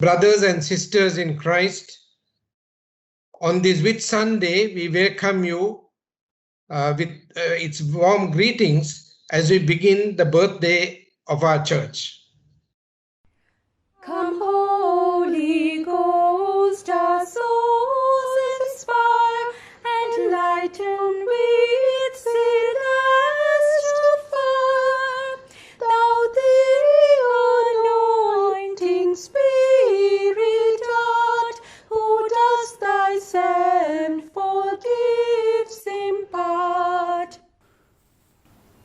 Brothers and sisters in Christ, on this Whit Sunday, we welcome you with its warm greetings as we begin the birthday of our church. Come, Holy Ghost, our souls inspire and lighten with celestial fire. Thou the anointing Spirit art, who dost thy sinful gifts impart.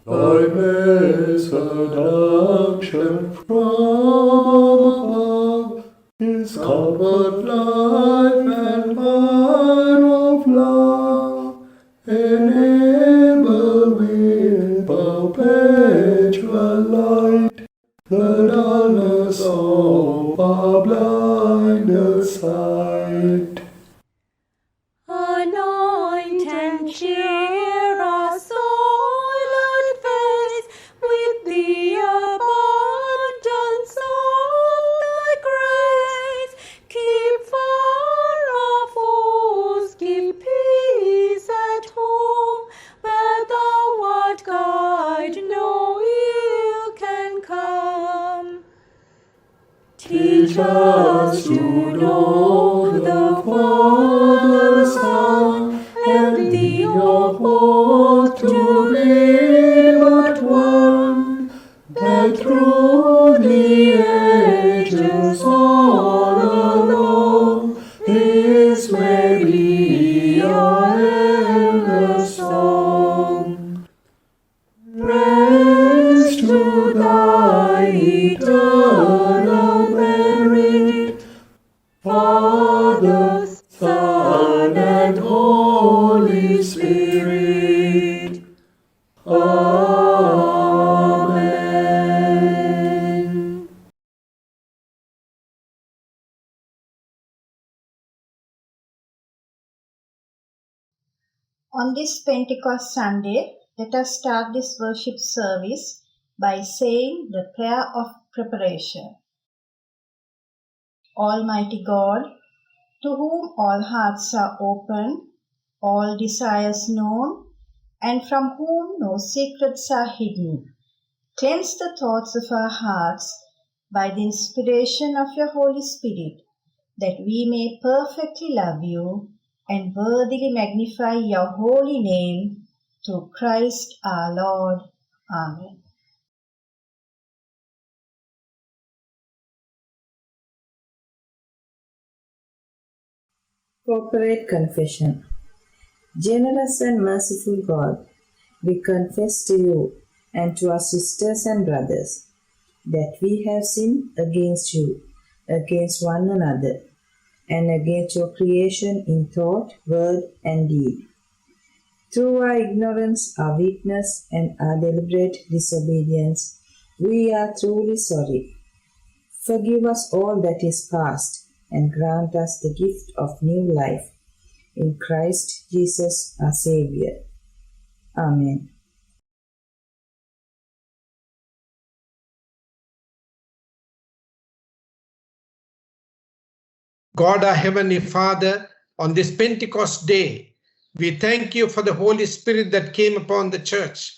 Thy blessed action from above is covered life and fire of love, enable with perpetual light the dullness of our blinded sight. Anoint and cheer our soiled face with the abundance of thy grace. Keep far our foes, give peace at home. Where thou art guide, no ill can come. Teach us to know the Father, Son, and thee of both to be but one, that through the ages all along this may be our endless song. Praise to thy eternal merit, Father, Son, and Holy Spirit. Amen. On this Pentecost Sunday, let us start this worship service by saying the prayer of preparation. Almighty God, to whom all hearts are open, all desires known, and from whom no secrets are hidden, cleanse the thoughts of our hearts by the inspiration of your Holy Spirit, that we may perfectly love you and worthily magnify your holy name, through Christ our Lord. Amen. Corporate Confession. Generous and merciful God, we confess to you and to our sisters and brothers that we have sinned against you, against one another, and against your creation in thought, word, and deed. Through our ignorance, our weakness, and our deliberate disobedience, we are truly sorry. Forgive us all that is past, and grant us the gift of new life in Christ Jesus our Savior. Amen. God, our Heavenly Father, on this Pentecost day, we thank you for the Holy Spirit that came upon the church.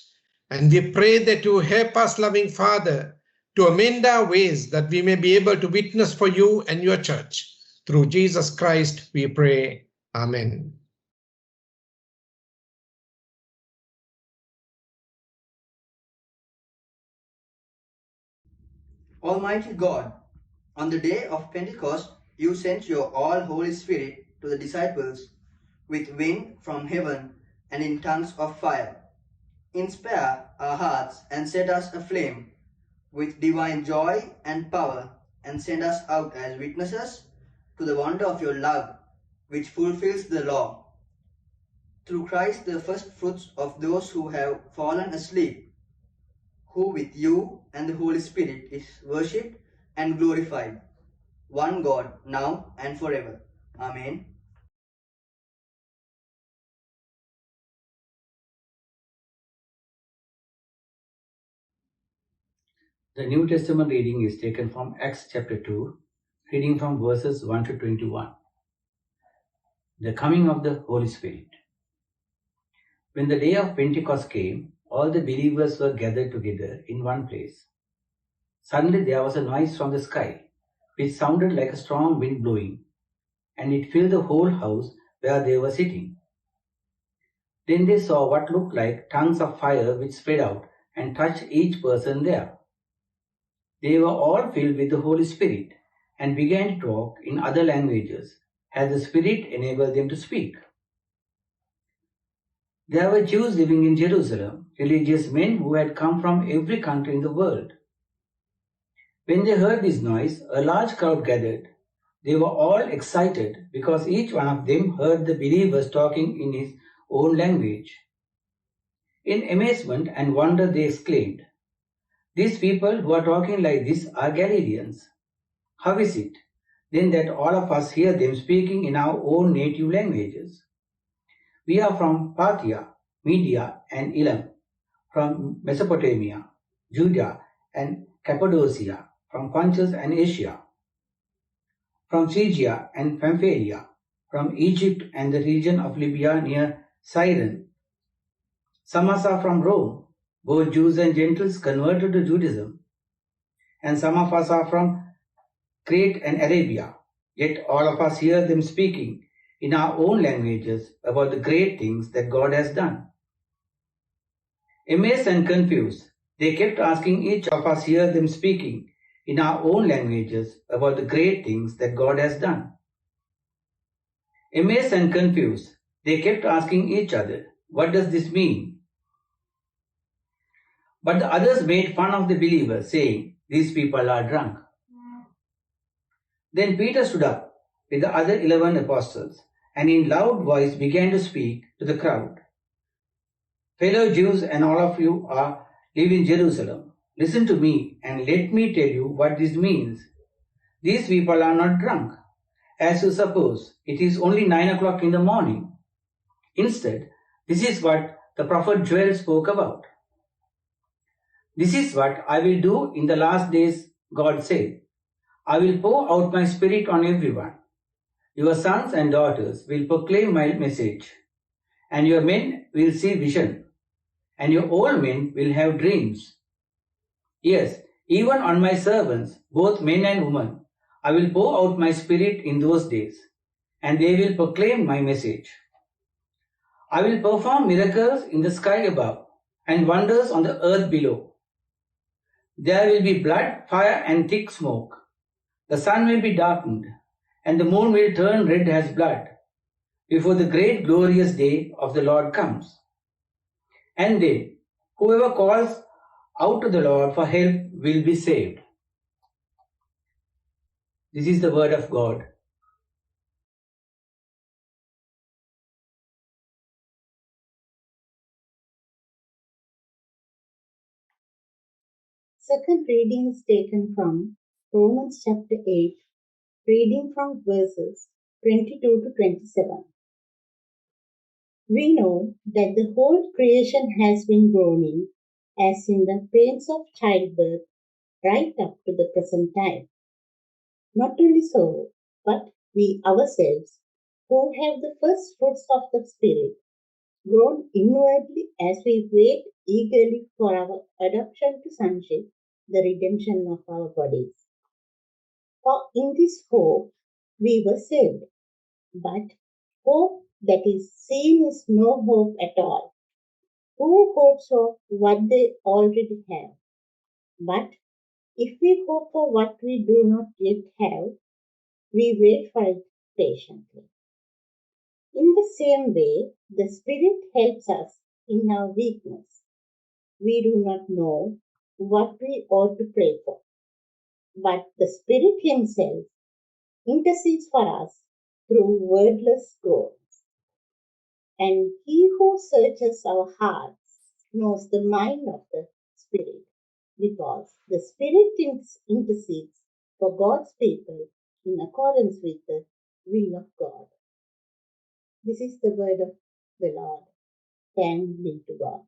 And we pray that you help us, loving Father, to amend our ways that we may be able to witness for you and your church. Through Jesus Christ, we pray. Amen. Almighty God, on the day of Pentecost, you sent your all Holy Spirit to the disciples with wind from heaven and in tongues of fire. Inspire our hearts and set us aflame with divine joy and power, and send us out as witnesses to the wonder of your love, which fulfills the law. Through Christ, the first fruits of those who have fallen asleep, who with you and the Holy Spirit is worshipped and glorified, one God, now and forever. Amen. The New Testament reading is taken from Acts chapter 2, reading from verses 1 to 21. The coming of the Holy Spirit. When the day of Pentecost came, all the believers were gathered together in one place. Suddenly there was a noise from the sky, which sounded like a strong wind blowing, and it filled the whole house where they were sitting. Then they saw what looked like tongues of fire which spread out and touched each person there. They were all filled with the Holy Spirit and began to talk in other languages, as the Spirit enabled them to speak. There were Jews living in Jerusalem, religious men who had come from every country in the world. When they heard this noise, a large crowd gathered. They were all excited because each one of them heard the believers talking in his own language. In amazement and wonder they exclaimed, "These people who are talking like this are Galileans. How is it then that all of us hear them speaking in our own native languages? We are from Parthia, Media and Elam, from Mesopotamia, Judea and Cappadocia, from Pontus and Asia, from Phrygia and Pamphylia, from Egypt and the region of Libya near Cyrene. Some of us are from Rome, both Jews and Gentiles converted to Judaism, and some of us are from Crete and Arabia, yet all of us hear them speaking in our own languages about the great things that God has done." Amazed and confused, they kept asking each of us hear them speaking in our own languages about the great things that God has done. Amazed and confused, they kept asking each other, "What does this mean?" But the others made fun of the believers, saying, "These people are drunk." Then Peter stood up with the other 11 apostles and in loud voice began to speak to the crowd. "Fellow Jews and all of you are live in Jerusalem, listen to me and let me tell you what this means. These people are not drunk, as you suppose. It is only 9 o'clock in the morning. Instead, this is what the prophet Joel spoke about. This is what I will do in the last days, God said. I will pour out my spirit on everyone. Your sons and daughters will proclaim my message, and your men will see vision, and your old men will have dreams. Yes, even on my servants, both men and women, I will pour out my spirit in those days, and they will proclaim my message. I will perform miracles in the sky above and wonders on the earth below. There will be blood, fire, and thick smoke. The sun will be darkened, and the moon will turn red as blood, before the great glorious day of the Lord comes. And then, whoever calls out to the Lord for help will be saved." This is the word of God. Second reading is taken from Romans chapter 8, reading from verses 22 to 27. We know that the whole creation has been groaning as in the pains of childbirth right up to the present time. Not only so, but we ourselves, who have the first fruits of the Spirit, groan inwardly as we wait eagerly for our adoption to sonship, the redemption of our bodies. For in this hope we were saved. But hope that is seen is no hope at all. Who hopes for what they already have? But if we hope for what we do not yet have, we wait for it patiently. In the same way, the Spirit helps us in our weakness. We do not know what we ought to pray for, but the Spirit Himself intercedes for us through wordless groans. And He who searches our hearts knows the mind of the Spirit, because the Spirit intercedes for God's people in accordance with the will of God. This is the word of the Lord. Thanks be to God.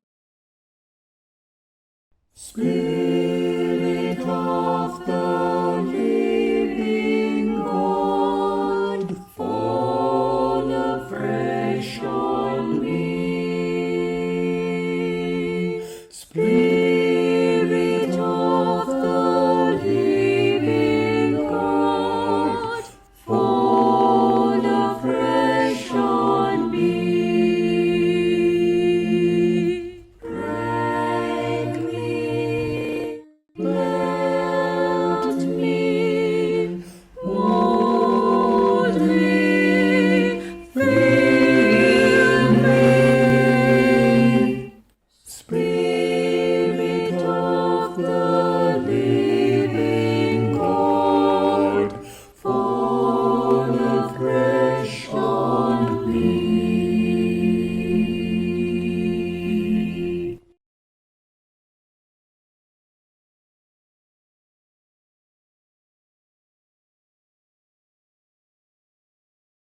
Spirit of the living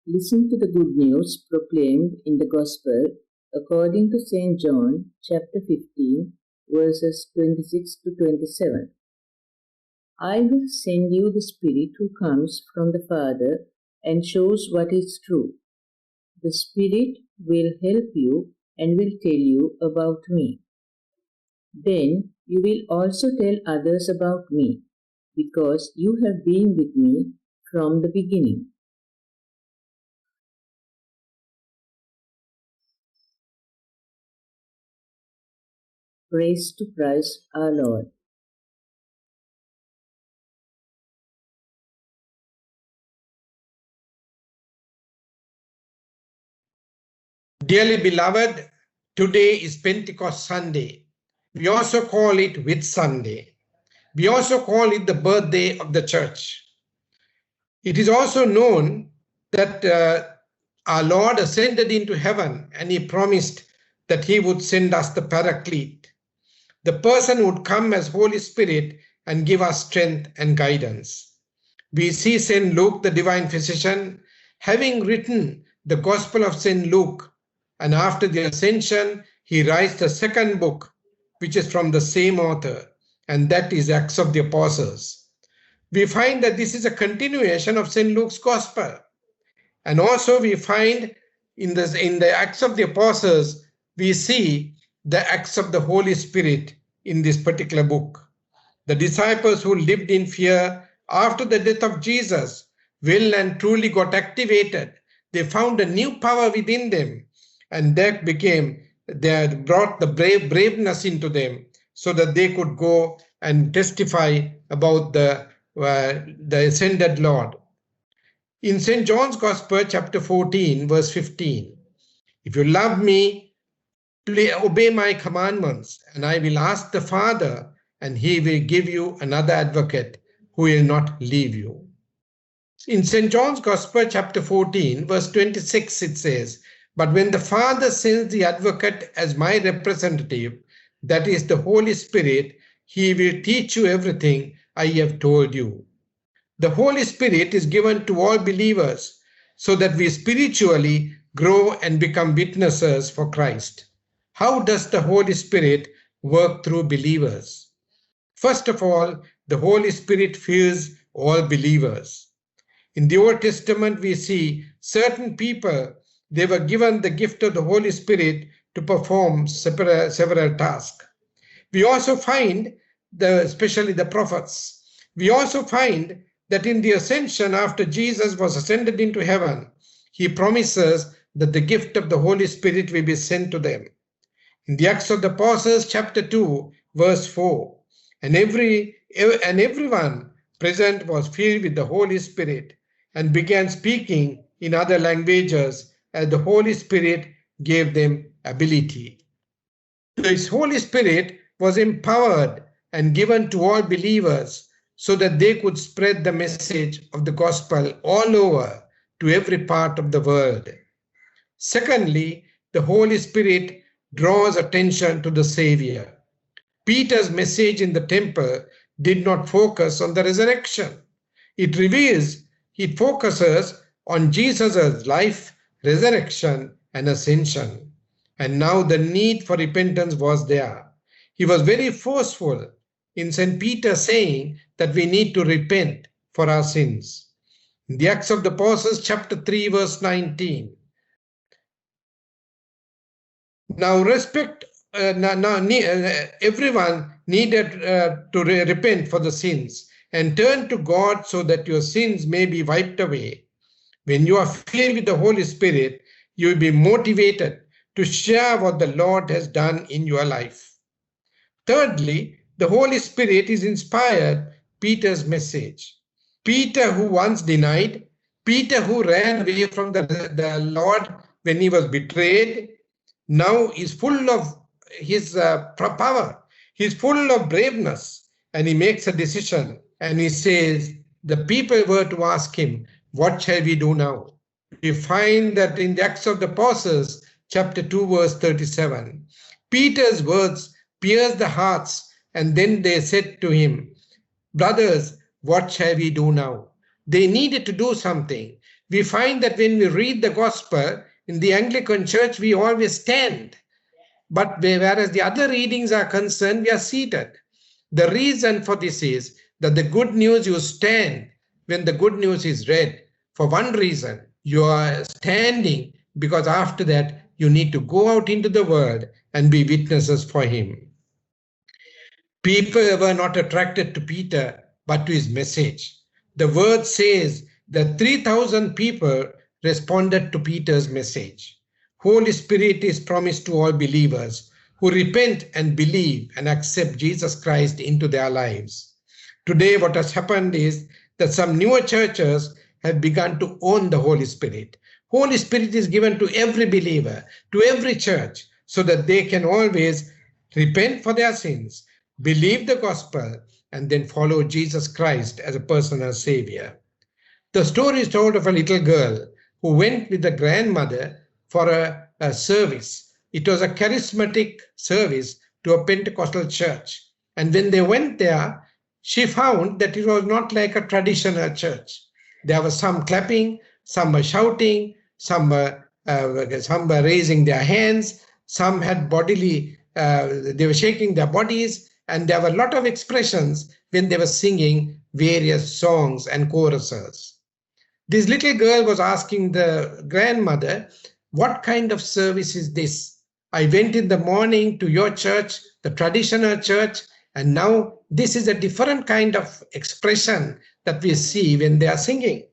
Listen to the good news proclaimed in the Gospel according to St. John chapter 15 verses 26 to 27. I will send you the Spirit who comes from the Father and shows what is true. The Spirit will help you and will tell you about me. Then you will also tell others about me, because you have been with me from the beginning. Praise to Christ our Lord. Dearly beloved, today is Pentecost Sunday. We also call it Whit Sunday. We also call it the birthday of the church. It is also known that our Lord ascended into heaven and he promised that he would send us the Paraclete, the person who would come as Holy Spirit and give us strength and guidance. We see St. Luke, the divine physician, having written the Gospel of St. Luke, and after the ascension, he writes the second book, which is from the same author, and that is Acts of the Apostles. We find that this is a continuation of St. Luke's Gospel. And also we find in the Acts of the Apostles, we see the acts of the Holy Spirit in this particular book. The disciples who lived in fear after the death of Jesus will and truly got activated. They found a new power within them, and that brought the braveness into them so that they could go and testify about the ascended Lord. In St. John's Gospel, chapter 14, verse 15, if you love me, obey my commandments, and I will ask the Father, and he will give you another advocate who will not leave you. In St. John's Gospel, chapter 14, verse 26, it says, but when the Father sends the advocate as my representative, that is the Holy Spirit, he will teach you everything I have told you. The Holy Spirit is given to all believers so that we spiritually grow and become witnesses for Christ. How does the Holy Spirit work through believers? First of all, the Holy Spirit fills all believers. In the Old Testament, we see certain people, they were given the gift of the Holy Spirit to perform several tasks. We also find, especially the prophets, we also find that in the ascension, after Jesus was ascended into heaven, he promises that the gift of the Holy Spirit will be sent to them. In the Acts of the Apostles, chapter 2, verse 4, and everyone present was filled with the Holy Spirit and began speaking in other languages as the Holy Spirit gave them ability. This Holy Spirit was empowered and given to all believers so that they could spread the message of the gospel all over to every part of the world. Secondly, the Holy Spirit draws attention to the Savior. Peter's message in the temple did not focus on the resurrection. It focuses on Jesus' life, resurrection, and ascension. And now the need for repentance was there. He was very forceful in St. Peter saying that we need to repent for our sins. In the Acts of the Apostles, chapter 3, verse 19. Now everyone needed to repent for the sins and turn to God so that your sins may be wiped away. When you are filled with the Holy Spirit, you will be motivated to share what the Lord has done in your life. Thirdly, the Holy Spirit is inspired Peter's message. Peter, who once denied, Peter, who ran away from the Lord when he was betrayed, now is full of his power. He's full of braveness, and he makes a decision, and he says, the people were to ask him, what shall we do now? We find that in the Acts of the Apostles, chapter 2, verse 37, Peter's words pierced the hearts, and then they said to him, brothers, what shall we do now? They needed to do something. We find that when we read the gospel in the Anglican Church, we always stand. But whereas the other readings are concerned, we are seated. The reason for this is that the good news, you stand when the good news is read. For one reason, you are standing because after that, you need to go out into the world and be witnesses for him. People were not attracted to Peter, but to his message. The word says that 3,000 people responded to Peter's message. Holy Spirit is promised to all believers who repent and believe and accept Jesus Christ into their lives. Today, what has happened is that some newer churches have begun to own the Holy Spirit. Holy Spirit is given to every believer, to every church, so that they can always repent for their sins, believe the gospel, and then follow Jesus Christ as a personal savior. The story is told of a little girl who went with the grandmother for a service. It was a charismatic service to a Pentecostal church. And when they went there, she found that it was not like a traditional church. There was some clapping, some were shouting, some were raising their hands, some had bodily, they were shaking their bodies, and there were a lot of expressions when they were singing various songs and choruses. This little girl was asking the grandmother, what kind of service is this? I went in the morning to your church, the traditional church, and now this is a different kind of expression that we see when they are singing.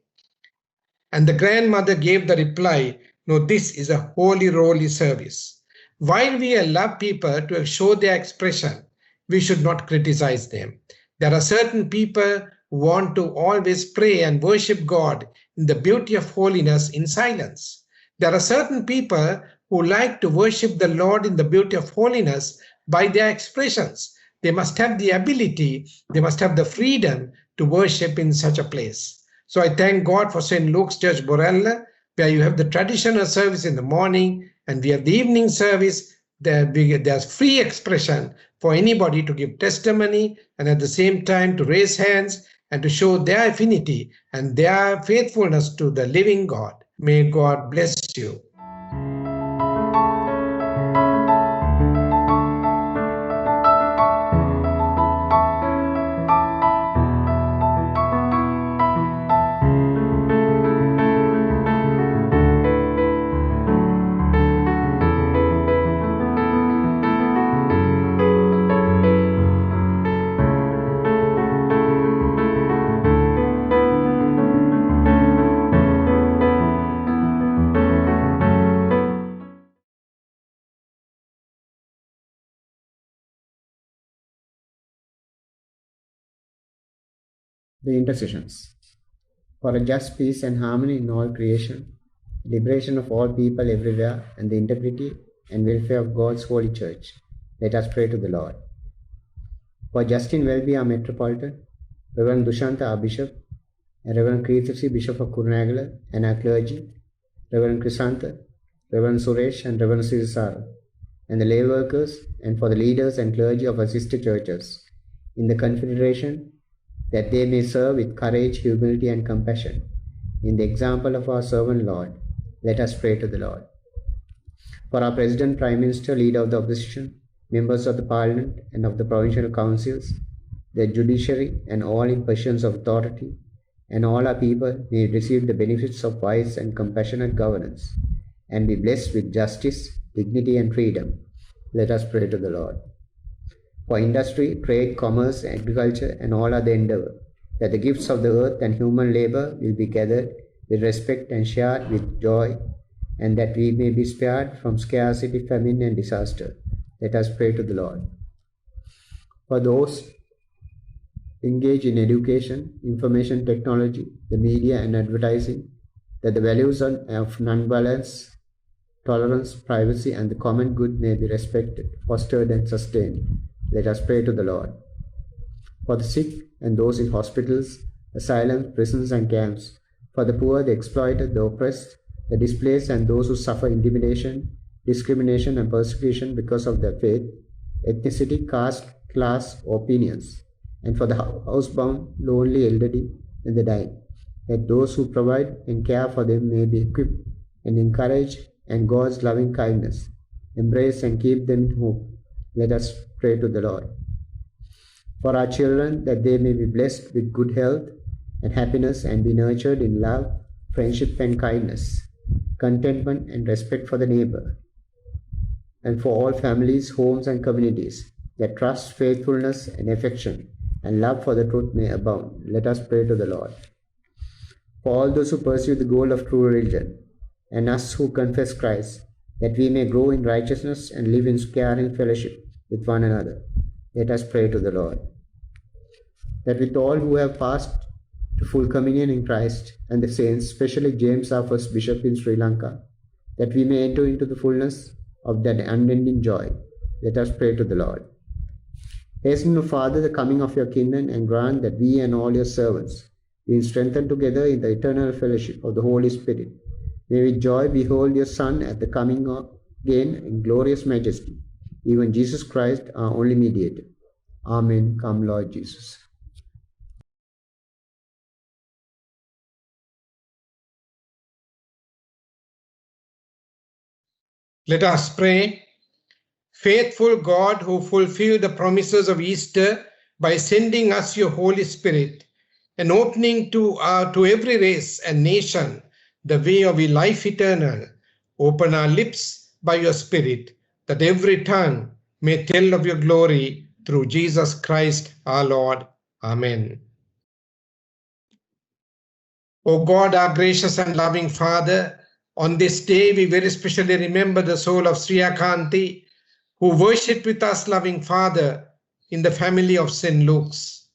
And the grandmother gave the reply, no, this is a holy roly service. While we allow people to show their expression, we should not criticize them. There are certain people who want to always pray and worship God in the beauty of holiness in silence. There are certain people who like to worship the Lord in the beauty of holiness by their expressions. They must have the ability, they must have the freedom to worship in such a place. So I thank God for St. Luke's Church, Borella, where you have the traditional service in the morning and we have the evening service. There's free expression for anybody to give testimony and at the same time to raise hands and to show their affinity and their faithfulness to the living God. May God bless you. The intercessions. For a just peace and harmony in all creation, liberation of all people everywhere, and the integrity and welfare of God's holy church, let us pray to the Lord. For Justin Welby, our Metropolitan, Reverend Dushanta, our Bishop, and Reverend Kirthasi, Bishop of Kurunagala, and our clergy, Reverend Krisantha, Reverend Suresh, and Reverend Sirisara, and the lay workers, and for the leaders and clergy of our sister churches in the Confederation, that they may serve with courage, humility, and compassion. In the example of our servant Lord, let us pray to the Lord. For our President, Prime Minister, Leader of the Opposition, members of the Parliament and of the Provincial Councils, the Judiciary, and all in positions of authority, and all our people may receive the benefits of wise and compassionate governance, and be blessed with justice, dignity, and freedom. Let us pray to the Lord. For industry, trade, commerce, agriculture, and all other endeavor, that the gifts of the earth and human labor will be gathered with respect and shared with joy, and that we may be spared from scarcity, famine, and disaster. Let us pray to the Lord. For those engaged in education, information technology, the media, and advertising, that the values of non-violence, tolerance, privacy, and the common good may be respected, fostered, and sustained. Let us pray to the Lord. For the sick and those in hospitals, asylums, prisons, and camps, for the poor, the exploited, the oppressed, the displaced, and those who suffer intimidation, discrimination, and persecution because of their faith, ethnicity, caste, class, or opinions, and for the housebound, lonely, elderly, and the dying. that those who provide and care for them may be equipped and encouraged, and God's loving kindness embrace and keep them in hope. Let us pray to the Lord. For our children, that they may be blessed with good health and happiness and be nurtured in love, friendship and kindness, contentment and respect for the neighbor. And for all families, homes and communities, that trust, faithfulness and affection and love for the truth may abound. Let us pray to the Lord. For all those who pursue the goal of true religion, and us who confess Christ, that we may grow in righteousness and live in caring fellowship with one another. Let us pray to the Lord. That with all who have passed to full communion in Christ and the saints, especially James, our first bishop in Sri Lanka, that we may enter into the fullness of that unending joy. Let us pray to the Lord. Hasten, O Father, the coming of your kingdom, and grant that we and all your servants, being strengthened together in the eternal fellowship of the Holy Spirit, may with joy behold your Son at the coming again in glorious majesty, even Jesus Christ, our only mediator. Amen. Come, Lord Jesus. Let us pray. Faithful God, who fulfilled the promises of Easter by sending us your Holy Spirit and opening to every race and nation the way of life eternal, open our lips by your Spirit, that every tongue may tell of your glory through Jesus Christ our Lord. Amen. O God, our gracious and loving Father, on this day we very specially remember the soul of Sri Akanti, who worshipped with us, loving Father, in the family of St. Luke's.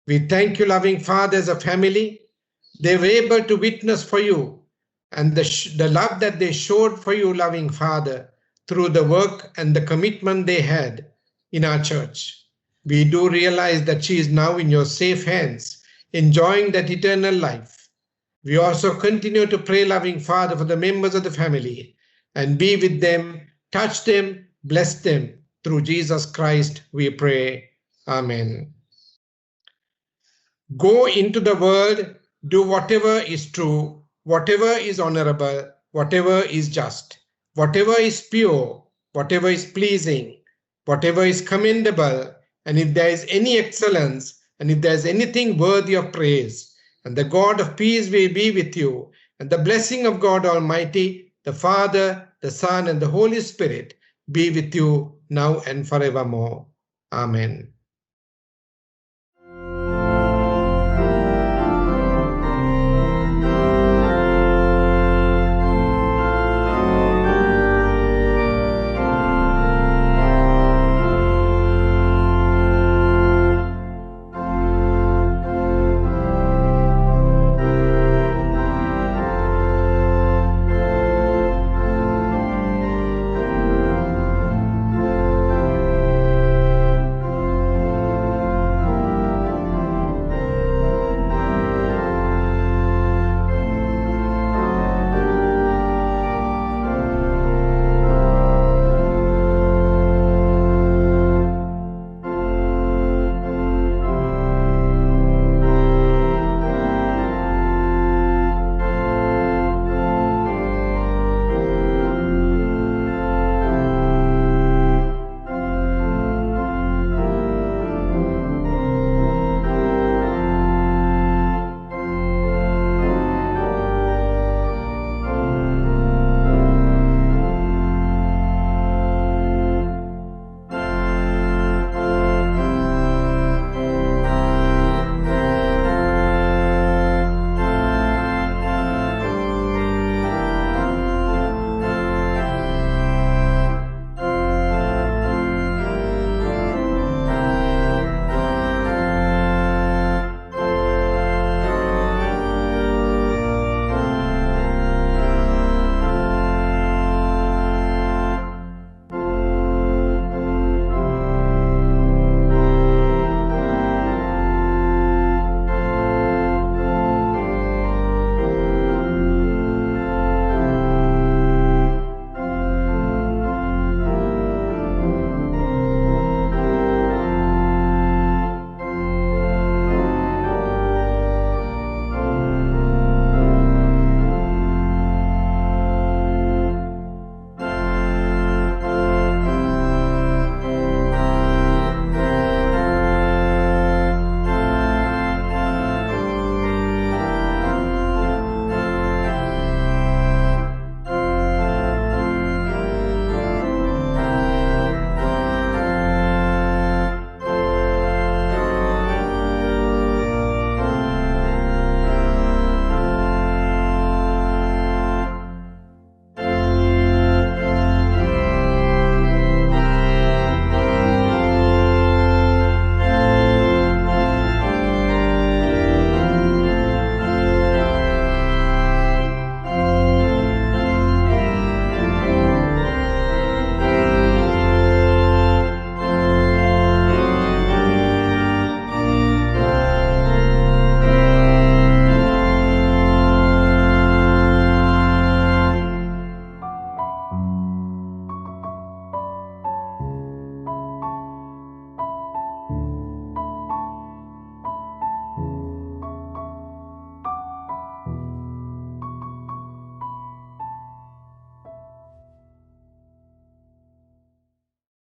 We thank you, loving Father, as a family. They were able to witness for you and the love that they showed for you, loving Father, through the work and the commitment they had in our church. We do realize that she is now in your safe hands, enjoying that eternal life. We also continue to pray, loving Father, for the members of the family and be with them, touch them, bless them. Through Jesus Christ we pray. Amen. Go into the world, do whatever is true, whatever is honorable, whatever is just, whatever is pure, whatever is pleasing, whatever is commendable, and if there is any excellence, and if there is anything worthy of praise, and the God of peace will be with you, and the blessing of God Almighty, the Father, the Son, and the Holy Spirit be with you now and forevermore. Amen.